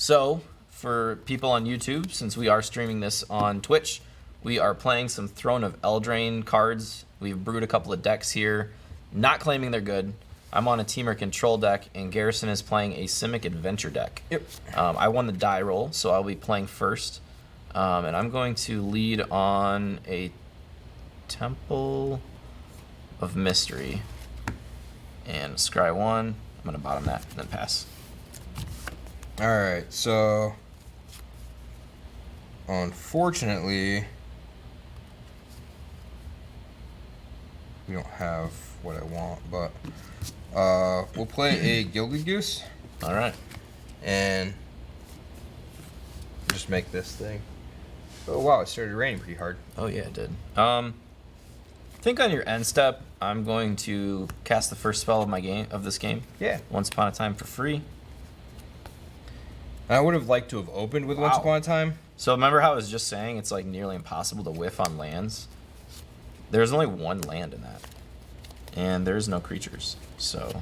So, for people on YouTube, since we are streaming this on Twitch, we are playing some Throne of Eldraine cards. We've brewed a couple of decks here, not claiming they're good. I'm on a Temur control deck, and Garrison is playing a Simic adventure deck. Yep. I won the die roll, so I'll be playing first. And I'm going to lead on a Temple of Mystery. And scry 1. I'm going to bottom that, and then pass. Alright, so unfortunately we don't have what I want, but we'll play a Gilded Goose. Alright. And just make this thing. Oh wow, it started raining pretty hard. Oh yeah, it did. I think on your end step, I'm going to cast the first spell of this game. Yeah. Once Upon a Time for free. I would have liked to have opened with Once Upon a Time. So remember how I was just saying it's like nearly impossible to whiff on lands? There's only one land in that. And there's no creatures. So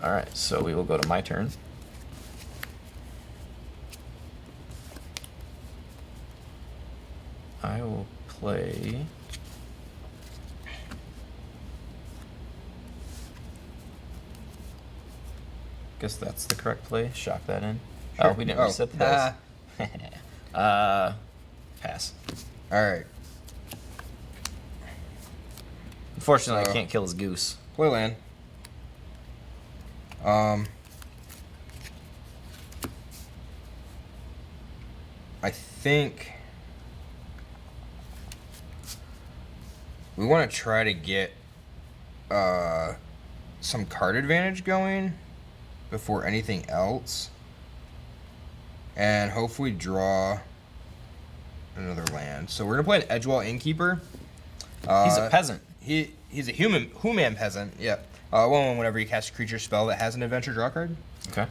alright, so we will go to my turn. I will play guess that's the correct play. Shock that in. Sure. Oh, we didn't reset the dice. Pass. Alright. Unfortunately, So, I can't kill his goose. Play land. I think we want to try to get some card advantage going before anything else, and hopefully draw another land. So we're gonna play an Edgewall Innkeeper. He's a peasant. He's a human peasant. Yeah. Whenever you cast a creature spell that has an adventure draw card. Okay.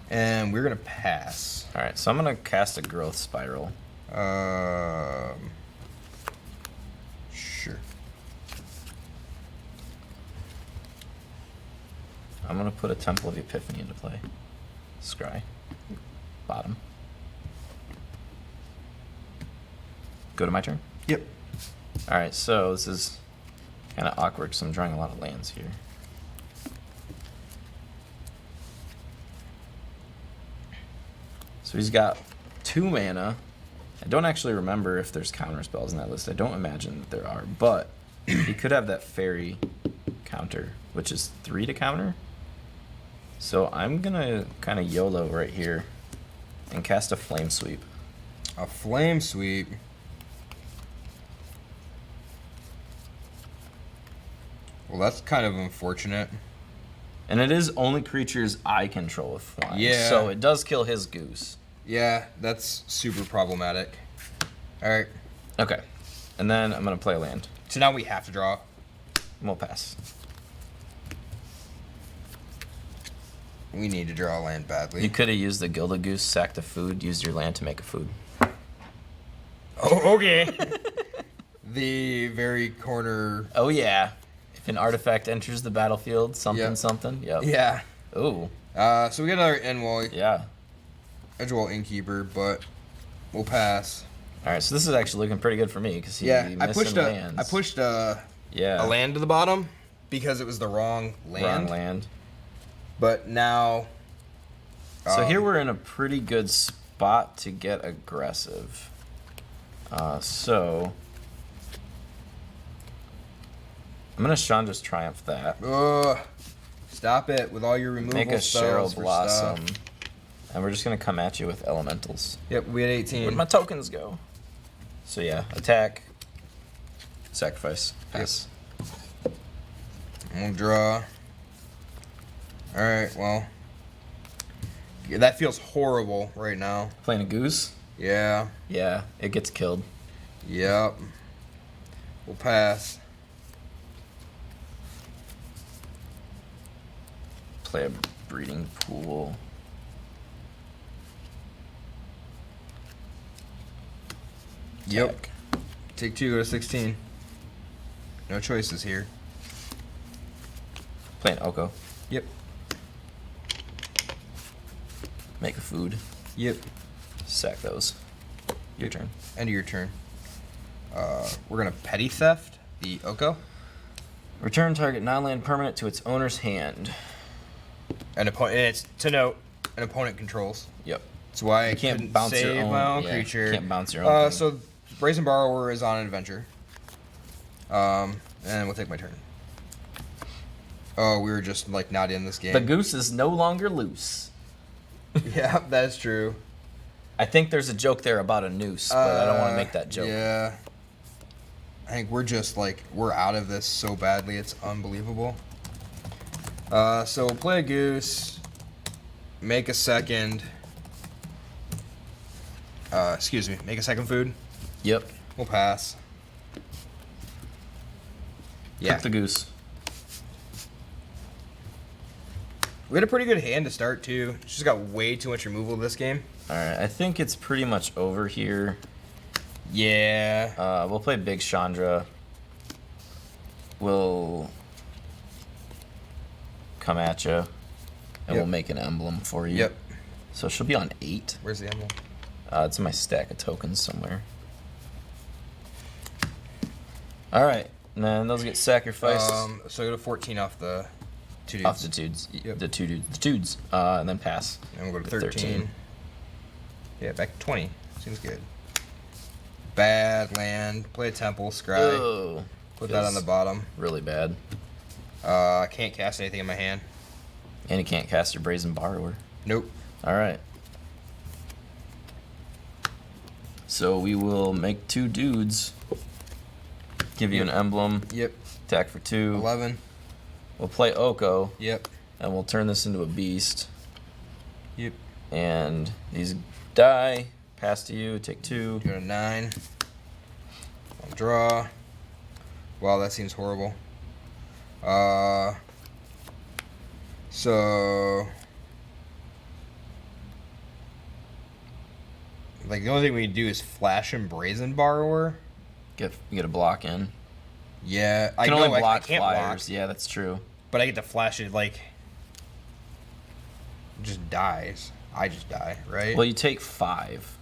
And we're gonna pass. All right, so I'm gonna cast a Growth Spiral. Sure. I'm gonna put a Temple of Epiphany into play. Scry. Bottom. Go to my turn. Yep. All right, so this is kind of awkward because I'm drawing a lot of lands here. So he's got 2 mana. I don't actually remember if there's counter spells in that list. I don't imagine that there are, but he could have that fairy counter, which is 3 to counter. So I'm gonna kind of YOLO right here and cast a Flame Sweep. A Flame Sweep. Well, that's kind of unfortunate. And it is only creatures I control with flying. Yeah. So it does kill his goose. Yeah, that's super problematic. Alright. Okay. And then I'm going to play a land. So now we have to draw. And we'll pass. We need to draw a land badly. You could have used the Gilded Goose, sacked a food, used your land to make a food. Oh, okay. The very corner. Oh, yeah. If an artifact enters the battlefield, something, something. Yep. Yeah. Ooh. So we get another Yeah. Edgewall Innkeeper, but we'll pass. All right, so this is actually looking pretty good for me because I pushed a land to the bottom because it was the wrong land. Wrong land. But now. So here we're in a pretty good spot to get aggressive. So I'm gonna Chandra's Triumph that. Stop it with all your removal Make a spells Cheryl for Blossom. stuff. And we're just gonna come at you with elementals. Yep, we had 18. Where'd my tokens go? So yeah, attack, sacrifice, pass. We'll draw. Alright, well. Yeah, that feels horrible right now. Playing a goose? Yeah. Yeah, it gets killed. Yep. We'll pass. Play a breeding pool. Yep. Attack. Take 2, go to 16. No choices here. Playing Oko. Yep. Make a food. Yep. Sack those. Your turn. End of your turn. We're gonna petty theft the Oko. Return target non-land permanent to its owner's hand. An opponent. It's to note, an opponent controls. Yep. That's why I You can't couldn't bounce save your own, my own yeah, creature. Can't bounce your own. Thing. So Brazen Borrower is on an adventure. And we'll take my turn. Oh, we were just like not in this game. The goose is no longer loose. Yeah, that is true. I think there's a joke there about a noose, but I don't want to make that joke. Yeah. I think we're just like, we're out of this so badly, it's unbelievable. So we'll play a goose, make a second, make a second food. Yep. We'll pass. Yeah. Cook the goose. We had a pretty good hand to start too. Just got way too much removal this game. Alright, I think it's pretty much over here. Yeah. We'll play Big Chandra. We'll come at you, and we'll make an emblem for you. Yep. So she'll be on 8. Where's the emblem? It's in my stack of tokens somewhere. Alright, and then those get sacrificed. So go to 14 off the 2 dudes. Off the dudes. Yep. The 2 dudes. The dudes. And then pass. And we'll go to The 13. Yeah, back to 20. Seems good. Bad land. Play a temple, scry. Oh, Put that on the bottom. really bad. Can't cast anything in my hand. And you can't cast your Brazen Borrower. Nope. Alright. So we will make 2 dudes. Give you an emblem. Yep. Attack for 2. 11. We'll play Oko. Yep. And we'll turn this into a beast. Yep. And these die. Pass to you. Take 2. Go to 9. I'll draw. Wow, that seems horrible. So like the only thing we can do is flash and Brazen Borrower. You get a block in. Yeah, You can only block I can't flyers. block, Yeah, that's true. but I get to flash it like it just dies. I just die, right? Well, you take 5.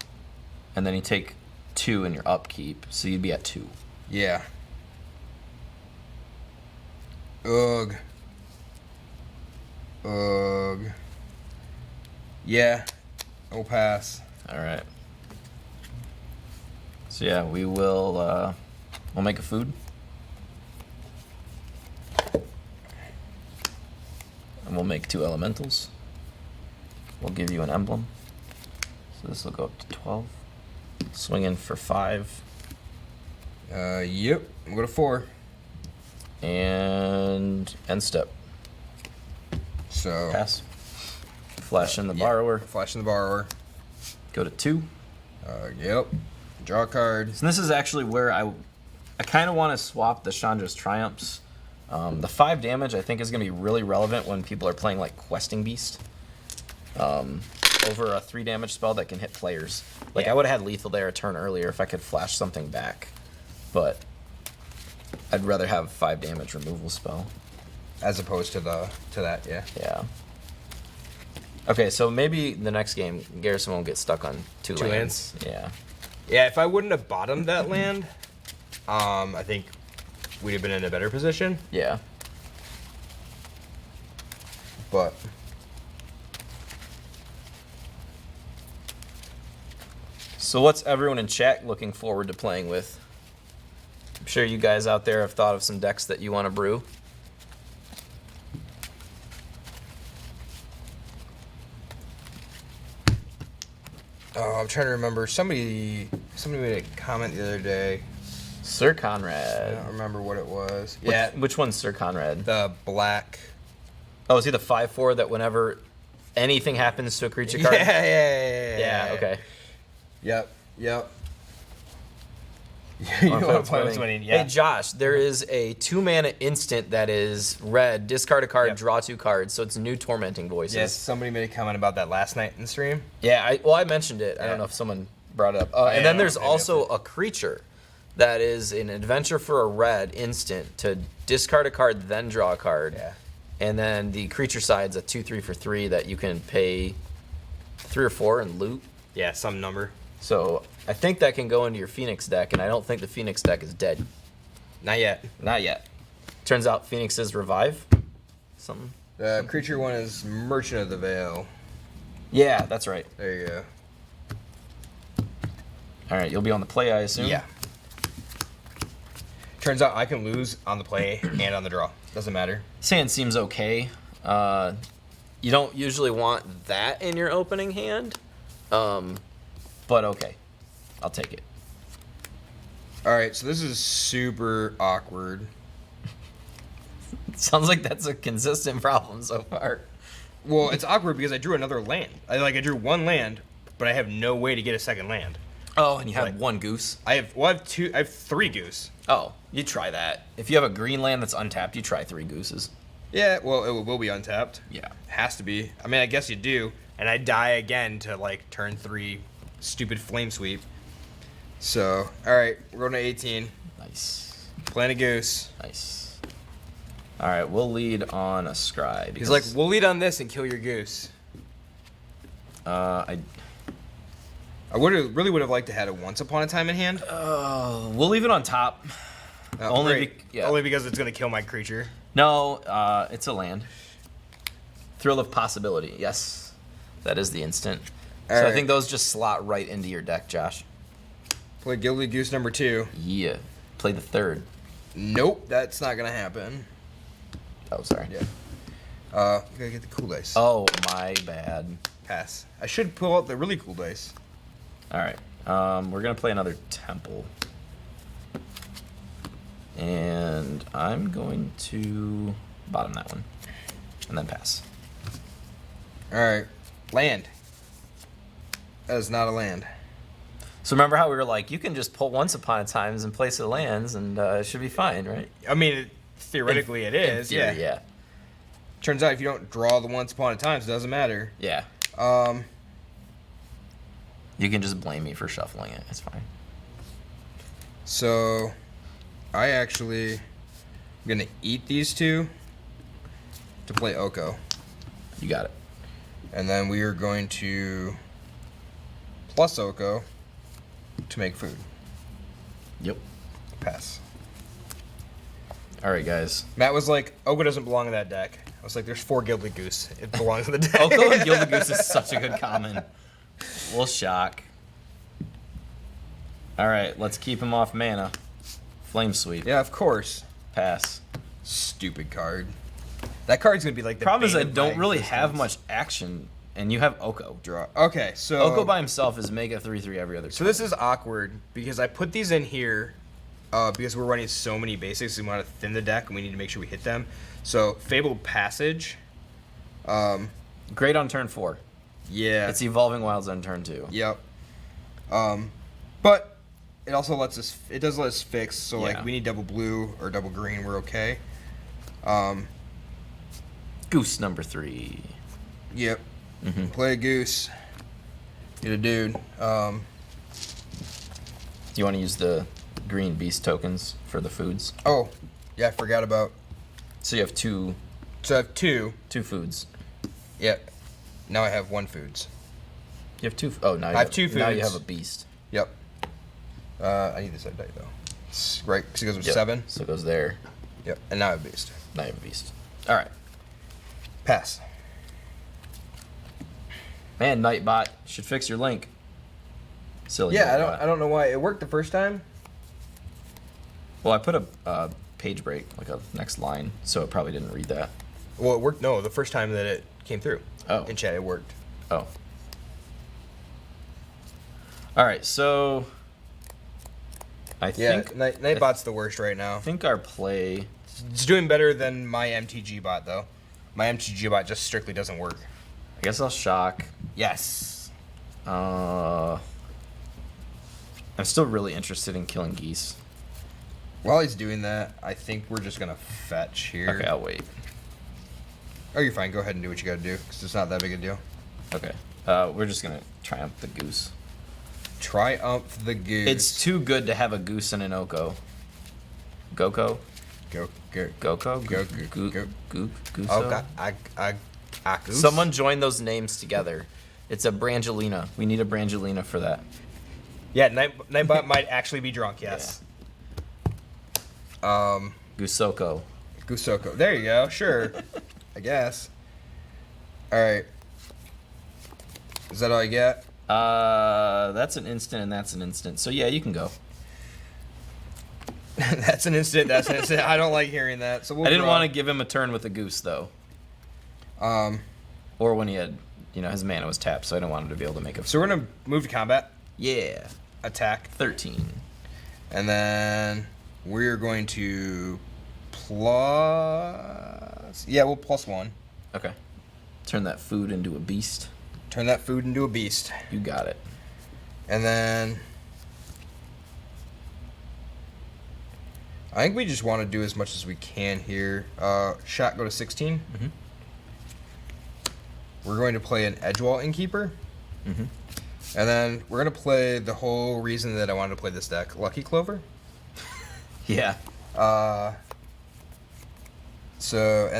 And then you take 2 in your upkeep. So you'd be at 2. Yeah. Ugh. Ugh. Yeah. I'll pass. Alright. So yeah, we will we'll make a food. And we'll make 2 elementals. We'll give you an emblem. So this will go up to 12. Swing in for 5. Yep. We'll go to 4. And end step. So Pass. Flash in the yeah, borrower. Flash in the Borrower. Go to 2. Yep. Draw a card. So this is actually where I kind of want to swap the Chandra's Triumphs. The 5 damage I think is going to be really relevant when people are playing like Questing Beast. Over a 3 damage spell that can hit players. Like I would have had lethal there a turn earlier if I could flash something back. But I'd rather have 5 damage removal spell. As opposed to that, yeah. Yeah. Okay, so maybe the next game Garrison won't get stuck on 2 lands. Yeah. Yeah, if I wouldn't have bottomed that land, I think we'd have been in a better position. Yeah. But So what's everyone in chat looking forward to playing with? I'm sure you guys out there have thought of some decks that you want to brew. I'm trying to remember. Somebody made a comment the other day. Sir I Conrad. don't remember what it was. Which one's Sir Conrad? The black. Oh, is he the 5/4 that whenever anything happens to a creature card? Yeah, okay. Yep. You Wanna want to play winning? what's winning? Yeah. Hey Josh, there is a 2-mana instant that is red. Discard a card, Yep. draw 2 cards. So it's new Tormenting Voices. Yes, somebody made a comment about that last night in the stream. Yeah, I mentioned it. I Yeah. don't know if someone brought it up. And then there's also a creature that is an adventure for a red instant to discard a card, then draw a card. Yeah. And then the creature side's a 2/3 for 3 that you can pay 3 or 4 and loot. Yeah, some number. So I think that can go into your Phoenix deck, and I don't think the Phoenix deck is dead. Not yet. Not yet. Turns out Phoenix is revive. Something. The creature one is Merchant of the Veil. Yeah, that's right. There you go. All right, you'll be on the play, I assume. Yeah. Turns out I can lose on the play and on the draw. Doesn't matter. Sand seems okay. You don't usually want that in your opening hand, but okay, I'll take it. All right, so this is super awkward. Sounds like that's a consistent problem so far. Well, it's awkward because I drew another land. I drew one land, but I have no way to get a second land. Oh, and you have Like- one goose. I have 3 goose. Oh, you try that. If you have a green land that's untapped, you try 3 gooses. Yeah, well, it will be untapped. Yeah. Has to be. I mean, I guess you do. And I die again to like turn 3 stupid flame sweep. So, all right, we're going to 18. Nice. Playing a goose. Nice. All right, we'll lead on a scry. He's like, we'll lead on this and kill your goose. I really would have liked to had a Once Upon a Time in hand. we'll leave it on top. Only Great. yeah. Only because it's gonna kill my creature. No, it's a land. Thrill of Possibility. Yes, that is the instant. So I Alright. think those just slot right into your deck, Josh. Play Gilded Goose number 2. Yeah. Play the 3rd. Nope, that's not gonna happen. Oh, sorry. Yeah. You gotta get the cool dice. Oh, my bad. Pass. I should pull out the really cool dice. All right. We're going to play another Temple. And I'm going to bottom that one. And then pass. All right, land. That is not a land. So remember how we were like, you can just pull Once Upon a Times in place of lands, and it should be fine, right? I mean, theoretically it is. In theory, yeah. Turns out if you don't draw the Once Upon a Times, it doesn't matter. Yeah. You can just blame me for shuffling it. It's fine. So, I actually am gonna eat these 2 to play Oko, You got it. and then we are going to plus Oko to make food. Yep. Pass. All right, guys. Matt was like, Oko doesn't belong in that deck. I was like, there's 4 Gilded Goose. It belongs in the deck. Oko and Gilded Goose is such a good common. We'll shock. All right, let's keep him off mana. Flame Sweep. Yeah, of course. Pass. Stupid card. That card's gonna be like the Problem is bane I of my don't really have existence. much action, and you have Oko. Draw. Okay, so Oko by himself is mega 3/3 every other. So this is awkward because I put these in here because we're running so many basics. We want to thin the deck and we need to make sure we hit them. So Fabled Passage. Great on turn 4. Yeah. It's Evolving Wilds on turn 2. Yep. But it also lets us. It does let us fix. So Yeah. like we need double blue or double green. We're okay. Goose number 3. Yep. Mm-hmm. Play a goose. Get a dude. You want to use the green beast tokens for the foods? Oh, yeah. I forgot about. So you have two So I have 2. foods. Yep. Now I have 1 foods. You have 2. Oh, now you I have 2 Now you foods. have a beast. Yep. I need this other die though. Right, because it goes with Yep. 7. So it goes there. Yep. And now I have beast. Now you have a beast. All right. Pass. Man, Nightbot should fix your link. Silly. Yeah, Nightbot. I don't know why it worked the first time. Well, I put a page break, like a next line, so it probably didn't read that. Well, it worked. No, the first time that it came through. Oh. In chat, it worked. Oh. All right, so I Yeah, think Nightbot's the worst right now. I think our play. It's doing better than my MTG bot though. My MTG bot just strictly doesn't work. I guess I'll shock. Yes. I'm still really interested in killing geese. While he's doing that, I think we're just gonna fetch here. Okay, I'll wait. Oh, you're fine. Go ahead and do what you gotta do, because it's not that big a deal. Okay. We're just gonna triumph the goose. Triumph the goose. It's too good to have a goose and an Oko. Goko? Go. Goko? Guso? Oh, Goose? Someone join those names together. It's a Brangelina. We need a Brangelina for that. Yeah, Nightbot might actually be drunk, yes. Yeah. Gusoko. Gusoko. There you go. Sure. I guess. Alright. Is that all you get? That's an instant and that's an instant. So yeah, you can go. That's an instant. That's an instant. I don't like hearing that. So I didn't want to give him a turn with a goose though. Or when he had, his mana was tapped, so I didn't want him to be able to make a. So we're gonna move to combat. Yeah. Attack 13. And then we're going to plus. Yeah, we'll +1. Okay. Turn that food into a beast. Turn that food into a beast. You got it. And then I think we just want to do as much as we can here. Shot go to 16. Mm-hmm. We're going to play an Edgewall Innkeeper. Mm-hmm. And then we're going to play the whole reason that I wanted to play this deck, Lucky Clover. Yeah. And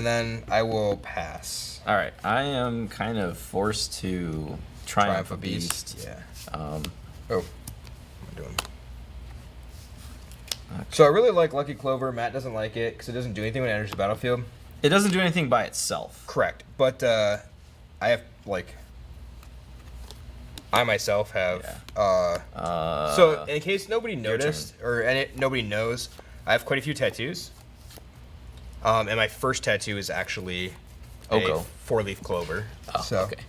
then I will pass. All right. I am kind of forced to Triumph a Beast. Yeah. Oh. What am I doing? Okay. So I really like Lucky Clover. Matt doesn't like it because it doesn't do anything when it enters the battlefield. It doesn't do anything by itself. Correct. But I have, I myself have. Yeah. So in case nobody noticed nobody knows, I have quite a few tattoos. And my first tattoo is actually Oko. a 4-leaf clover. Oh, so, okay.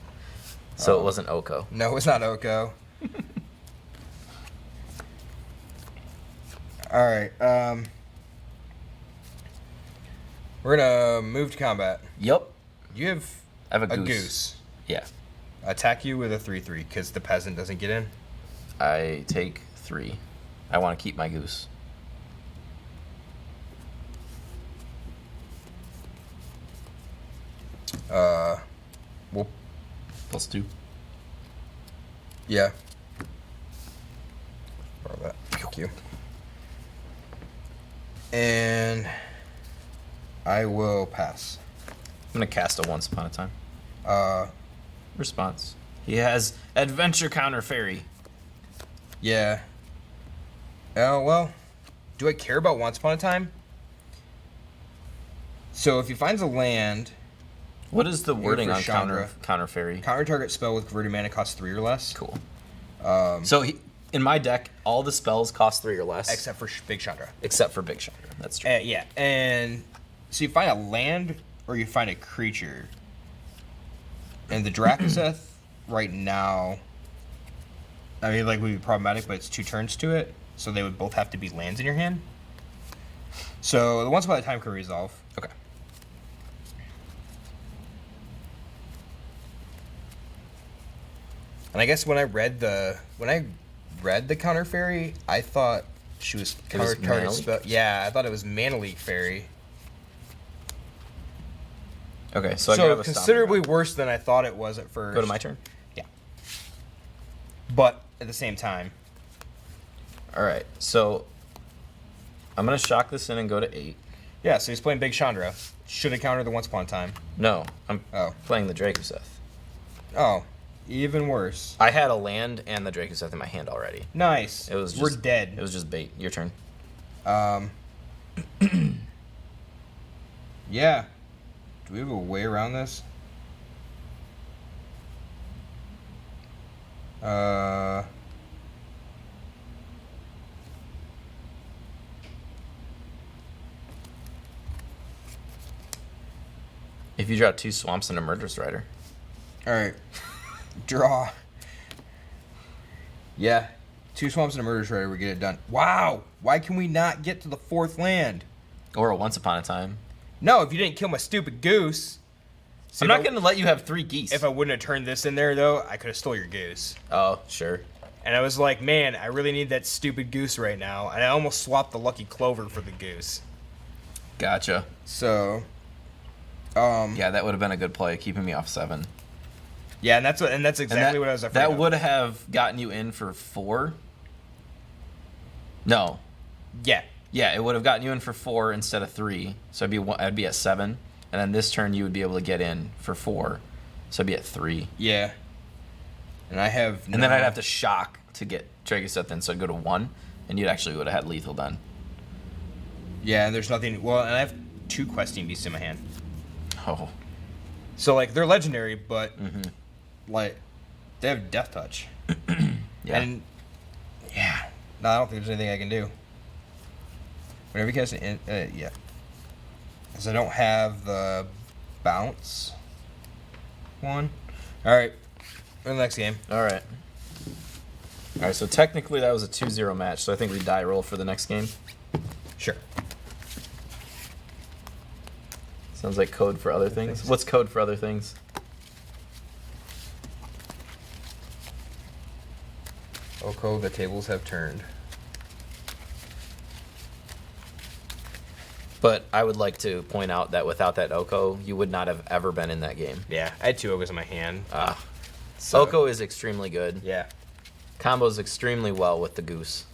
So it wasn't Oko. No, it's not Oko. All right. We're gonna move to combat. Yep. You have. I have a goose. Yeah. Attack you with a 3/3 because the peasant doesn't get in. I take 3. I want to keep my goose. Well, +2. Yeah. Borrow that. Thank you. And I will pass. I'm gonna cast a Once Upon a Time. Response. He has Adventure Counter Fairy. Yeah. Oh, well. Do I care about Once Upon a Time? So if he finds a land... What is the wording on counter Fairy? Counter target spell with converted mana costs 3 or less. Cool. So in my deck, all the spells cost 3 or less. Except for Big Chandra. Except for Big Chandra. That's true. Yeah. And so you find a land or you find a creature. And the Drakuseth right now, would be problematic, but it's 2 turns to it. So they would both have to be lands in your hand. So the Once Upon a Time can resolve. Okay. And I guess when I read the Counter Fairy, I thought she was counter target spell. Yeah, I thought it was Mana Leak Fairy. Okay, so I have a considerably worse than I thought it was at first. Go to my turn? Yeah. But at the same time. Alright, so I'm going to shock this in and go to 8. Yeah, so he's playing Big Chandra. Should have countered the Once Upon a Time. No, I'm playing the Drakuseth. Oh, even worse. I had a land and the Drakuseth in my hand already. Nice. We're dead. It was just bait. Your turn. Yeah. Do we have a way around this? If you draw 2 swamps and a Murderous Rider. Alright. Draw. Yeah. 2 swamps and a Murderous Rider, we get it done. Wow! Why can we not get to the 4th land? Or a Once Upon a Time. No, if you didn't kill my stupid goose. I'm not going to let you have 3 geese. If I wouldn't have turned this in there, though, I could have stole your goose. Oh, sure. And I was like, man, I really need that stupid goose right now. And I almost swapped the Lucky Clover for the goose. Gotcha. So, yeah, that would have been a good play, keeping me off 7. Yeah, and that's exactly what I was afraid of. That would have gotten you in for 4. No. Yeah. Yeah, it would have gotten you in for 4 instead of 3. So I'd be at 7. And then this turn you would be able to get in for 4. So I'd be at 3. Yeah. And I have And then I'd have to shock to get Dragonsteth in, so I'd go to 1. And you actually would have had lethal done. Yeah, and there's nothing... Well, and I have 2 questing beasts in my hand. Oh. So, like, they're legendary, but, like, they have Death Touch. Yeah. And, yeah. No, I don't think there's anything I can do. Whenever you cast an... yeah. Because I don't have the bounce one. Alright. In the next game. Alright. Alright, so technically that was a 2-0 match, so I think we die roll for the next game. Sure. Sounds like code for other things. What's code for other things? Oko, the tables have turned. But I would like to point out that without that Oko, you would not have ever been in that game. Yeah, I had 2 Okos in my hand. So. Oko is extremely good. Yeah. Combos extremely well with the Goose.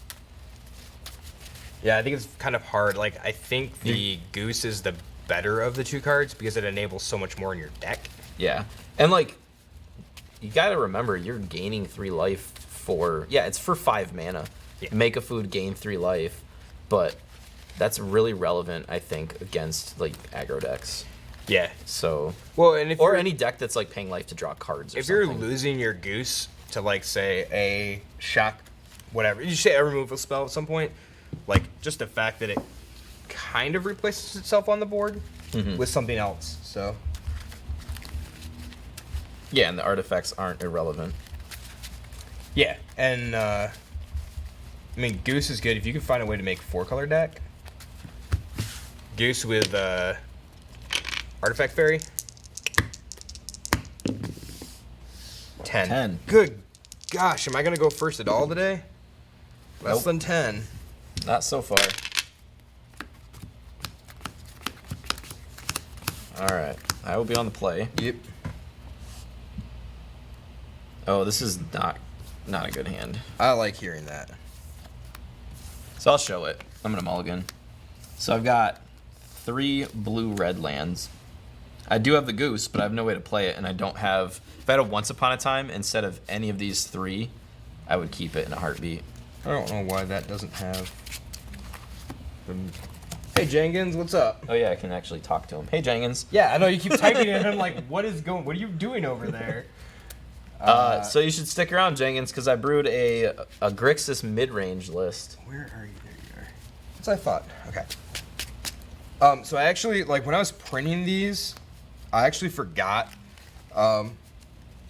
Yeah, I think it's kind of hard. Like, I think the Goose is the better of the 2 cards because it enables so much more in your deck. Yeah. And, like, you got to remember, you're gaining 3 life for... Yeah, it's for 5 mana. Yeah. Make a food, gain 3 life. But that's really relevant, I think, against, like, aggro decks. Yeah. So... Well, and if or you're, any deck that's, like, paying life to draw cards or if something. you're losing your Goose to, like, say, a shock, whatever, you say a removal spell at some point, like, just the fact that it kind of replaces itself on the board with something else, so... Yeah, and the artifacts aren't irrelevant. Yeah, and, I mean, Goose is good if you can find a way to make 4-color deck. Goose with, Artifact Fairy. 10. 10. Good gosh, am I going to go first at all today? Less Nope. than 10. Not so far. Alright, I will be on the play. Yep. Oh, this is not a good hand. I like hearing that. So I'll show it. I'm going to mulligan. So I've got 3 blue-red lands. I do have the Goose, but I have no way to play it, and I don't have... If I had a Once Upon a Time, instead of any of these 3, I would keep it in a heartbeat. I don't know why that doesn't have... Hey, Jenkins, what's up? Oh yeah, I can actually talk to him. Hey, Jenkins. Yeah, I know, you keep typing it, and I'm like, what are you doing over there? So you should stick around, Jenkins, because I brewed a Grixis mid-range list. Where are you? There you are. That's what I thought. Okay. So I actually, like, when I was printing these, I actually forgot.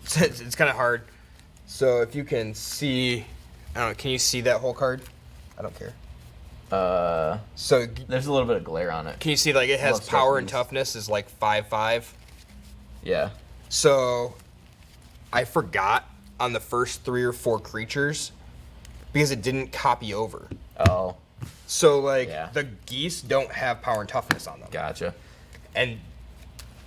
It's kind of hard. So if you can see, I don't know, can you see that whole card? I don't care. So There's a little bit of glare on it. can you see, like, it has Love power and these. toughness is like 5/5. Yeah. So I forgot on the first 3 or 4 creatures because it didn't copy over. Oh, So, like, Yeah. the geese don't have power and toughness on them. gotcha. And,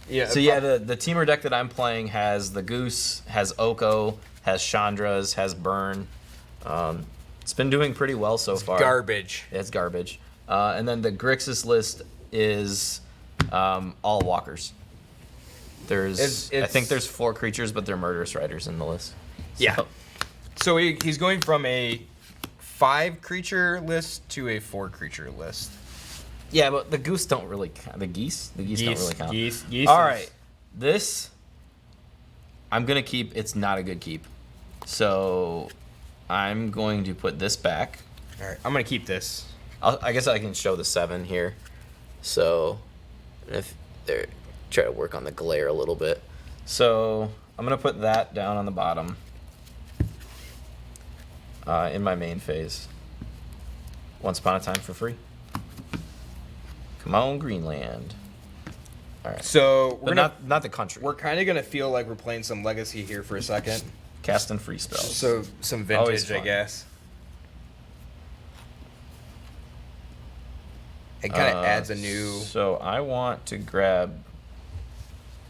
yeah. So yeah, the Temur deck that I'm playing has the Goose, has Oko, has Chandra's, has Burn. It's been doing pretty well so far. Garbage. It's garbage. And then the Grixis list is all walkers. There's I think there's 4 creatures, but they're Murderous Riders in the list. Yeah. So he's going from a 5-creature list to a 4-creature list. Yeah, but the Goose don't really count. The geese don't really count. Geese All right, this I'm gonna keep. It's not a good keep, so I'm going to put this back. All right, I'm gonna keep this. I guess I can show the 7 here. So if they're try to work on the glare a little bit. So I'm gonna put that down on the bottom in my main phase. Once Upon a Time for free. Come on, Greenland. All right. So But not the country. we're kind of gonna feel like we're playing some Legacy here for a second. Casting free spells. So some Always vintage, I fun. guess. It kind of adds a new. So I want to grab.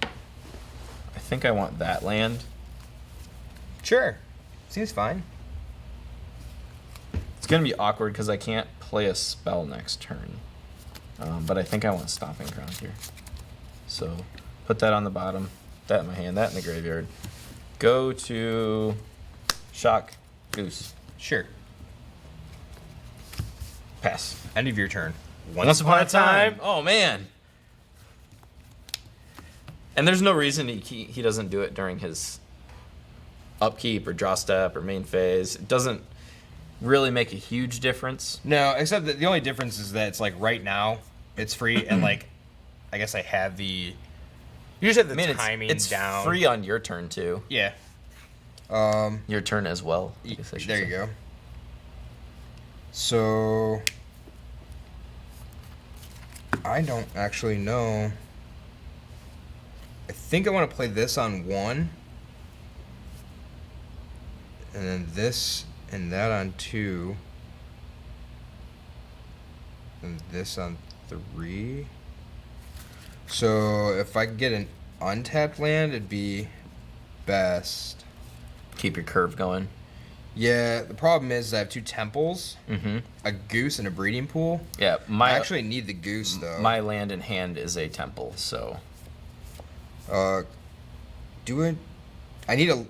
I think I want that land. Sure, seems fine. Let's gonna be awkward because I can't play a spell next turn. But I think I want Stomping Ground here. So put that on the bottom, that in my hand, that in the graveyard. Go to Shock Goose. Sure. Pass. End of your turn. Once upon a time. Oh man. And there's no reason he doesn't do it during his upkeep or draw step or main phase. It doesn't really make a huge difference. No, except that the only difference is that it's like right now it's free and like I guess I have the you just have the timing it's down. Free on your turn too. Yeah. Your turn as well. I guess I should there say. you go. So I don't actually know. I think I want to play this on 1. And then this and that on 2. And this on 3. So if I could get an untapped land, it'd be best. Keep your curve going. Yeah, the problem is I have 2 temples, Mm-hmm. a goose, and a breeding pool. Yeah, I actually need the goose though. My land in hand is a temple, so Do it. I need a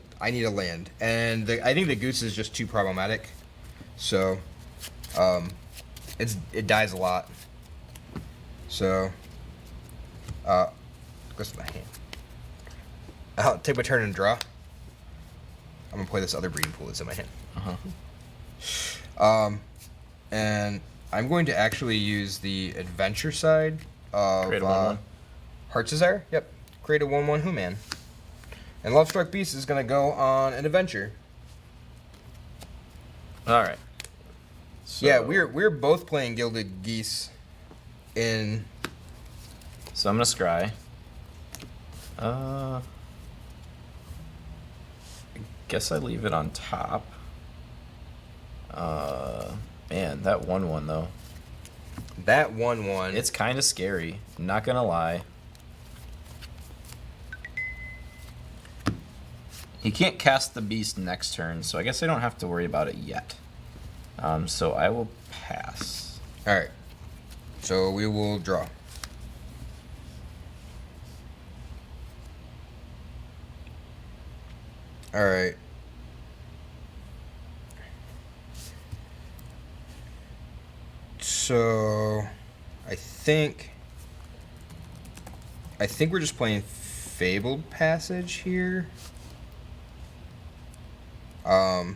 land, and I think the goose is just too problematic. So, it dies a lot. So, goes to my hand. I'll take my turn and draw. I'm gonna play this other breeding pool that's in my hand. And I'm going to actually use the adventure side of Create a 1/1. Heart's Desire. Yep, create a 1/1 Human. And Lovestruck Beast is gonna go on an adventure. All right. So, Yeah, we're both playing Gilded Geese. In So I'm gonna scry. I guess I leave it on top. Man, that 1/1 though. that 1/1. It's kind of scary. Not gonna lie. He can't cast the beast next turn, so I guess I don't have to worry about it yet. So I will pass. All right. So we will draw. All right. So I think we're just playing Fabled Passage here. I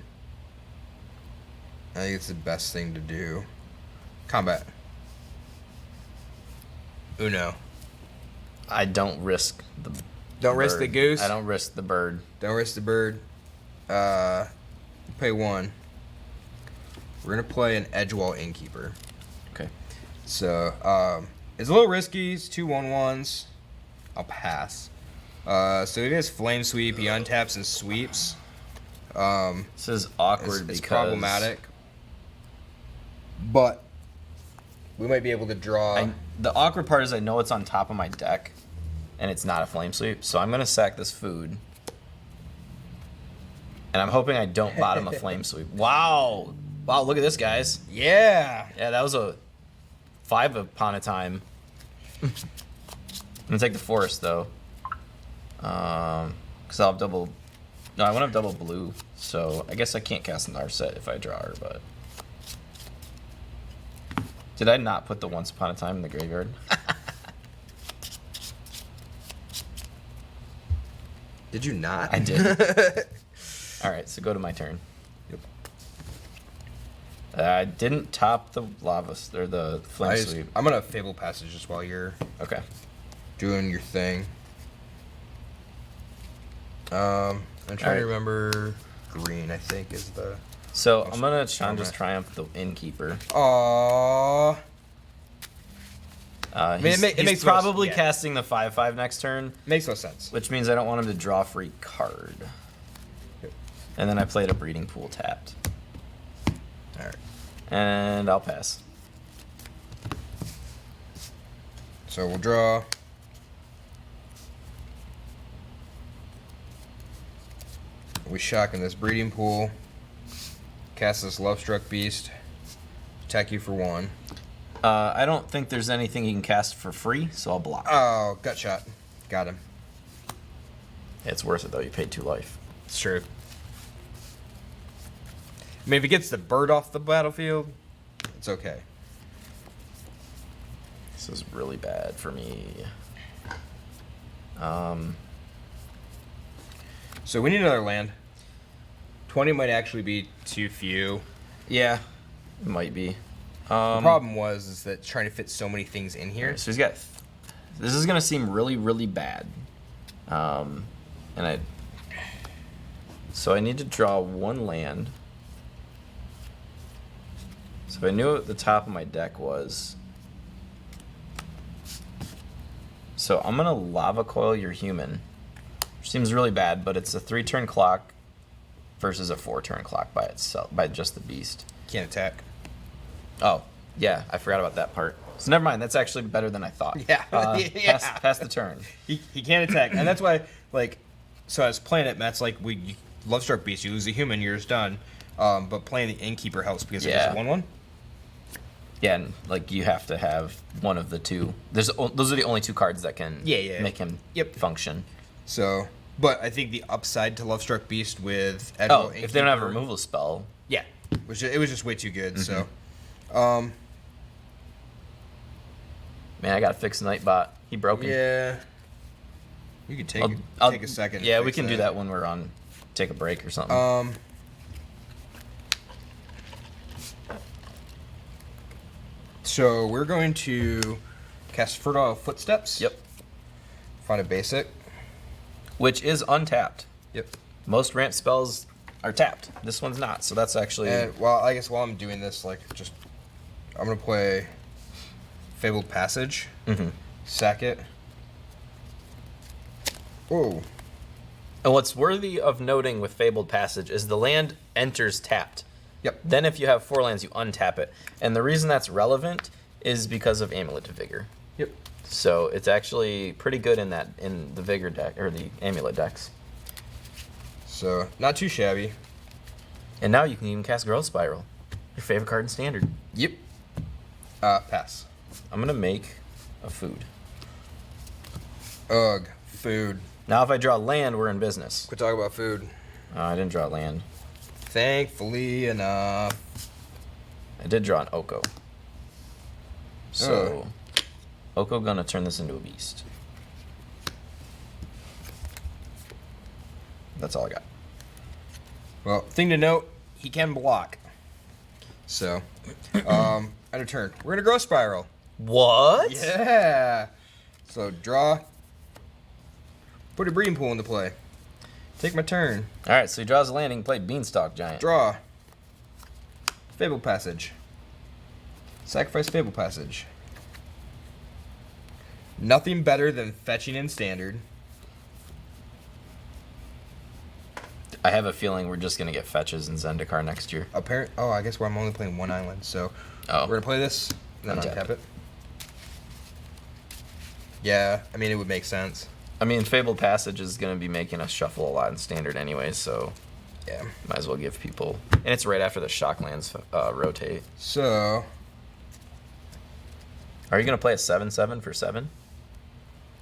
think it's the best thing to do. Combat. Uno. I don't risk the Don't risk the bird. goose. I don't risk the bird. Don't risk the bird. Pay 1. We're gonna play an Edgewall Innkeeper. Okay. So it's a little risky. It's 2 1/1s. I'll pass. So he has Flame Sweep. He untaps and sweeps. This is awkward It's because problematic. But we might be able to draw. The awkward part is I know it's on top of my deck, and it's not a flame sweep, so I'm gonna sack this food. And I'm hoping I don't bottom a flame sweep. Wow! Wow, look at this, guys. Yeah. Yeah, that was a 5 upon a time. I'm gonna take the forest though. Cause I'll have double. No, I want to have double blue, so I guess I can't cast an Narset if I draw her, but. Did I not put the Once Upon a Time in the graveyard? Did you not? I did. Alright, so go to my turn. Yep. I didn't top the lava, or the flame sweep. I'm gonna Fable Passage just while you're Okay. doing your thing. I'm trying to remember. Green, I think, is the. So I'm gonna Chandra's Triumph the Innkeeper. Aww. He's it makes probably yeah. casting the 5/5 next turn, Makes no sense. which means I don't want him to draw a free card. And then I played a Breeding Pool tapped. Alright. And I'll pass. So we'll draw. We shock in this Breeding Pool. Cast this Lovestruck Beast. Attack you for 1. I don't think there's anything he can cast for free, so I'll block. Oh, gut shot. Got him. It's worth it, though. You paid 2 life. It's true. I mean, if he gets the bird off the battlefield, it's okay. This is really bad for me. So we need another land. 20 might actually be too few. Yeah, it might be. The problem is that trying to fit so many things in here. So he's got... This is going to seem really, really bad. So I need to draw 1 land. So if I knew what the top of my deck was... So I'm going to Lava Coil your human. Which seems really bad, but it's a 3-turn clock versus a 4-turn clock by itself, by just the beast. Can't attack. Oh, yeah, I forgot about that part. So never mind, that's actually better than I thought. Yeah. Yeah. Pass the turn. He can't attack. And that's why, like, so I was playing it, Matt's like, you Love Struck Beast, you lose a human, you're just done. But playing the Innkeeper helps because it's a 1/1. Yeah, and like you have to have one of the two. Those are the only 2 cards that can make him function. So, but I think the upside to Love Struck Beast with if they don't have a removal spell. Yeah, it was just way too good. So, man, I gotta fix Nightbot. He broken. Yeah. You could take a second. Yeah, we can do that when we're on. Take a break or something. So we're going to cast Fertile Footsteps. Yep. Find a basic. Which is untapped. Yep. Most ramp spells are tapped. This one's not, so that's actually... And, well, I guess while I'm doing this, I'm going to play Fabled Passage. Sack it. Oh. And what's worthy of noting with Fabled Passage is the land enters tapped. Yep. Then if you have 4 lands, you untap it. And the reason that's relevant is because of Amulet of Vigor. Yep. So it's actually pretty good in the Vigor deck, or the Amulet decks. So, not too shabby. And now you can even cast Growth Spiral. Your favorite card in Standard. Yep. Pass. I'm going to make a food. Ugh. Food. Now if I draw land, we're in business. Quit talking about food. I didn't draw land. Thankfully enough. I did draw an Oko. So, Oko gonna turn this into a beast. That's all I got. Well, thing to note, he can block. So, at a turn, we're gonna Growth Spiral. What? Yeah. So draw. Put a breeding pool into play. Take my turn. All right, so he draws a landing, play Beanstalk Giant. Draw. Fable Passage. Sacrifice Fable Passage. Nothing better than fetching in Standard. I have a feeling we're just gonna get fetches in Zendikar next year. Oh, I guess I'm only playing 1 island, so we're gonna play this and then untap it. Yeah, I mean it would make sense. I mean, Fabled Passage is going to be making us shuffle a lot in Standard anyway, so yeah, might as well give people... And it's right after the Shocklands rotate. So... Are you going to play a 7/7 for 7?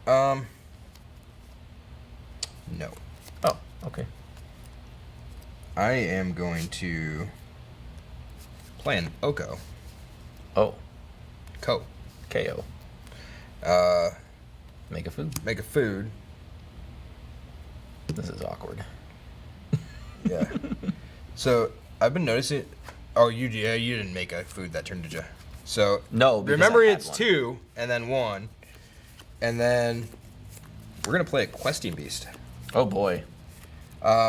No. Oh, okay. I am going to play an Oko. Oh. KO. Make a food. Make a food. This is awkward. Yeah. So I've been noticing. Oh, you didn't make a food that turn, did you? So no. Remember, it's 2 and then 1, and then we're gonna play a Questing Beast. Oh boy.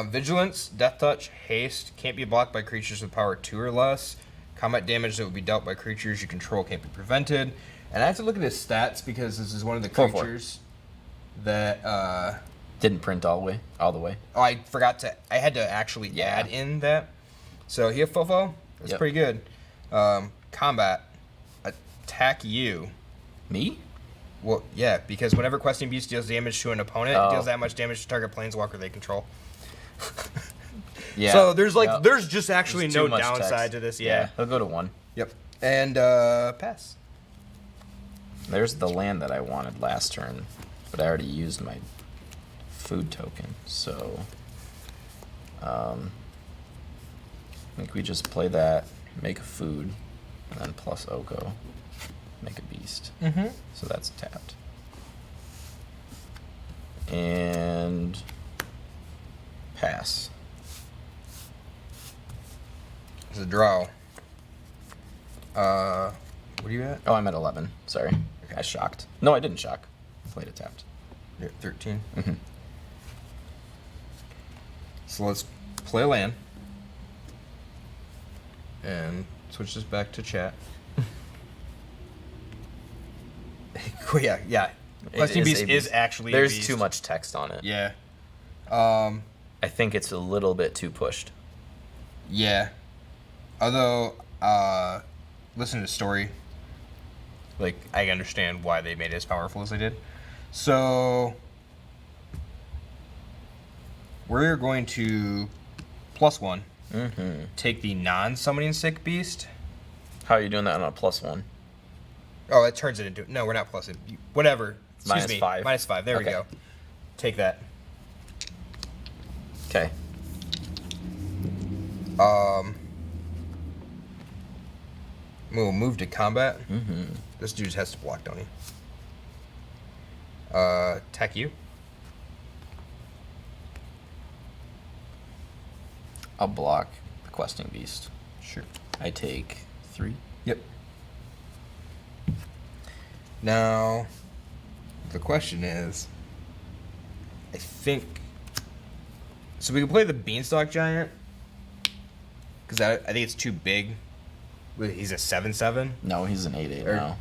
Vigilance, Death Touch, Haste can't be blocked by creatures with power 2 or less. Combat damage that would be dealt by creatures you control can't be prevented. And I have to look at his stats because this is one of the creatures that didn't print all the way. Oh, I forgot to. I had to actually add in that. So he have Fofo. That's pretty good. Combat, attack you. Me? Well, yeah, because whenever Questing Beast deals damage to an opponent, it deals that much damage to target planeswalker they control. Yeah. So there's just actually no downside to this. Yeah. He'll go to 1. Yep. And pass. There's the land that I wanted last turn, but I already used my food token, so I think we just play that, make a food, and then plus Oko, make a beast. Mm-hmm. So that's tapped. And pass. It's a draw. What are you at? Oh, I'm at 11. Sorry. I shocked. No, I didn't shock. Played it tapped. You're at 13. Mm-hmm. So let's play a land. And switch this back to chat. yeah. Questing Beast is actually a There's beast. too much text on it. Yeah. I think it's a little bit too pushed. Yeah. Although, listen to the story. Like, I understand why they made it as powerful as they did. So, we're going to +1. Mm-hmm. Take the non-summoning sick beast. How are you doing that on a +1? Oh, it turns it into... No, we're not plus it. Whatever. Excuse me. -5. -5. There we Okay. go. Take that. Okay. We'll move to combat. Mm-hmm. This dude has to block, don't he? Attack you. I'll block the questing beast. Sure. I take 3. Yep. Now, the question is, I think, so we can play the Beanstalk Giant, because I think it's too big. He's a 7/7. No, he's an 8/8 Or- now.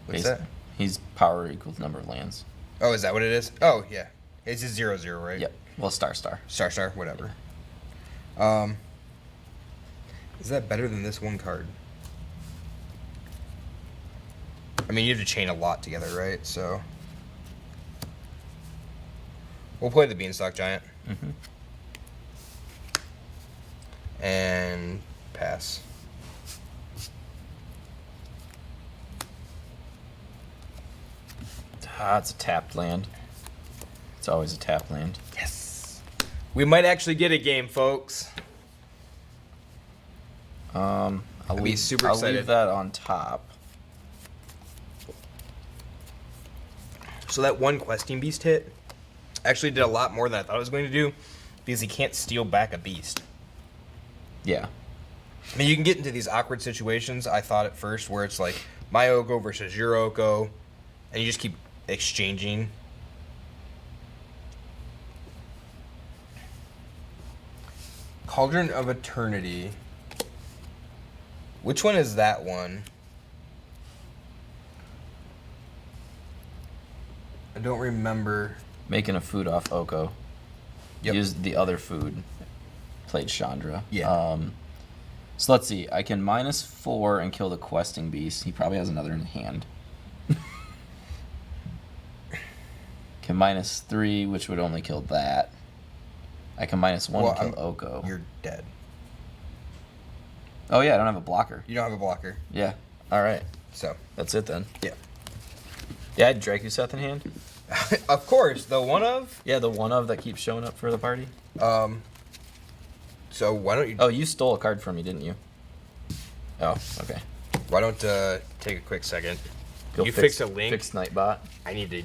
What's that? He's power equals number of lands. Oh, is that what it is? Oh, yeah. It's a 0/0, right? Yep. Well, star. Star, whatever. Is that better than this one card? I mean, you have to chain a lot together, right? So we'll play the Beanstalk Giant. Mm-hmm. And pass. Ah, it's a tapped land. It's always a tapped land. Yes. We might actually get a game, folks. I'll be super I'll excited. leave that on top. So that one questing beast hit actually did a lot more than I thought it was going to do, because he can't steal back a beast. Yeah. I mean, you can get into these awkward situations, I thought at first, where it's like my Oko versus your Oko, and you just keep exchanging. Cauldron of Eternity. Which one is that one? I don't remember. Making a food off Oko. Yep. Used the other food. Played Chandra. Yeah. So let's see. I can -4 and kill the questing beast. He probably has another in hand. Can -3, which would only kill that. I can -1 and kill Oko. You're dead. Oh yeah, I don't have a blocker. You don't have a blocker. Yeah. All right. So, That's it then. yeah. Yeah, I had Dracuseth in hand. Of course, the one of. Yeah, the one of that keeps showing up for the party. So why don't you? Oh, you stole a card from me, didn't you? Oh, okay. Why don't take a quick second? Go You fix a link. Fix Nightbot. I need to